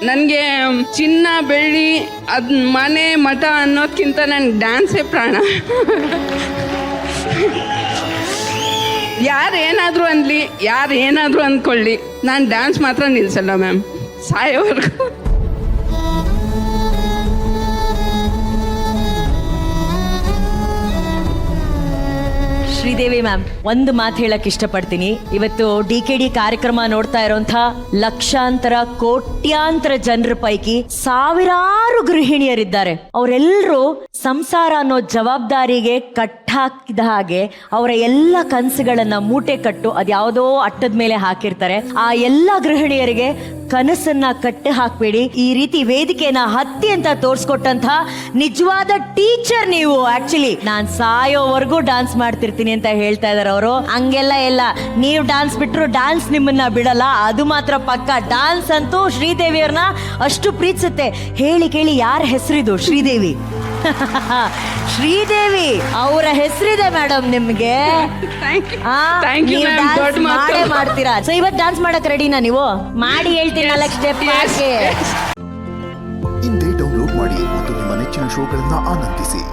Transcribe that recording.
ನನಗೆ ಚಿನ್ನ ಬೆಳ್ಳಿ ಅದು ಮನೆ ಮಠ ಅನ್ನೋದಕ್ಕಿಂತ ನನಗೆ ಡ್ಯಾನ್ಸೇ ಪ್ರಾಣ. ಯಾರು ಏನಾದರೂ ಅನ್ಲಿ, ಯಾರು ಏನಾದರೂ ಅಂದ್ಕೊಳ್ಳಿ, ನಾನು ಡ್ಯಾನ್ಸ್ ಮಾತ್ರ ನಿಲ್ಲಿಸಲ್ಲ ಮ್ಯಾಮ್, ಸಾಯೋವರೆಗೂ. ಶ್ರೀದೇವಿ ಮ್ಯಾಮ್, ಒಂದು ಮಾತು ಹೇಳಕ್ ಇಷ್ಟಪಡ್ತೀನಿ. ಇವತ್ತು DKD ಕಾರ್ಯಕ್ರಮ ನೋಡ್ತಾ ಇರೋಂಥ ಲಕ್ಷಾಂತರ ಕೋಟ್ಯಾಂತರ ಜನರ ಪೈಕಿ ಸಾವಿರಾರು ಗೃಹಿಣಿಯರಿದ್ದಾರೆ. ಅವರೆಲ್ಲರೂ ಸಂಸಾರ ಅನ್ನೋ ಜವಾಬ್ದಾರಿಗೆ ಕಟ್ಟಾಕಿದ ಹಾಗೆ ಅವರ ಎಲ್ಲ ಕನಸುಗಳನ್ನ ಮೂಟೆ ಕಟ್ಟು ಅದ್ಯಾವುದೋ ಅಟ್ಟದ ಮೇಲೆ ಹಾಕಿರ್ತಾರೆ. ಆ ಎಲ್ಲ ಗೃಹಿಣಿಯರಿಗೆ ಕನಸನ್ನ ಕಟ್ಟಿ ಹಾಕ್ಬೇಡಿ. ಈ ರೀತಿ ವೇದಿಕೆನ ಹತ್ತಿ ಅಂತ ತೋರ್ಸ್ಕೊಟ್ಟಂತ ನಿಜವಾದ ಟೀಚರ್ ನೀವು. ಆಕ್ಚುಲಿ ನಾನ್ ಸಾಯೋವರೆಗೂ ಡಾನ್ಸ್ ಮಾಡ್ತಿರ್ತೀನಿ ಅಂತ ಹೇಳ್ತಾ ಇದಾರೆ ಅವರು. ಹಂಗೆಲ್ಲ ಇಲ್ಲ, ನೀವು ಡಾನ್ಸ್ ಬಿಟ್ರು ಡಾನ್ಸ್ ನಿಮ್ಮನ್ನ ಬಿಡಲ್ಲ, ಅದು ಮಾತ್ರ ಪಕ್ಕ. ಡಾನ್ಸ್ ಅಂತೂ ಶ್ರೀದೇವಿ ಅವ್ರನ್ನ ಅಷ್ಟು ಪ್ರೀತಿಸುತ್ತೆ. ಹೇಳಿ ಕೇಳಿ, ಯಾರ ಹೆಸರಿದು? ಶ್ರೀದೇವಿ. ಶ್ರೀದೇವಿ ಅವರ ಹೆಸರಿದೆ ಮೇಡಮ್ ನಿಮ್ಗೆ. ಮಾಡೇ ಮಾಡ್ತೀರಾ. ಸೊ ಇವತ್ತು ಡಾನ್ಸ್ ಮಾಡಕ್ ರೆಡಿನಾ ನೀವು? ಮಾಡಿ ಹೇಳ್ತೀನಿ 4 ಸ್ಟೆಪ್. ಇಂದೇ ಡೌನ್ಲೋಡ್ ಮಾಡಿ ಮತ್ತು ನಿಮ್ಮ ನೆಚ್ಚಿನ ಶೋಗಳನ್ನ ಆನಂದಿಸಿ.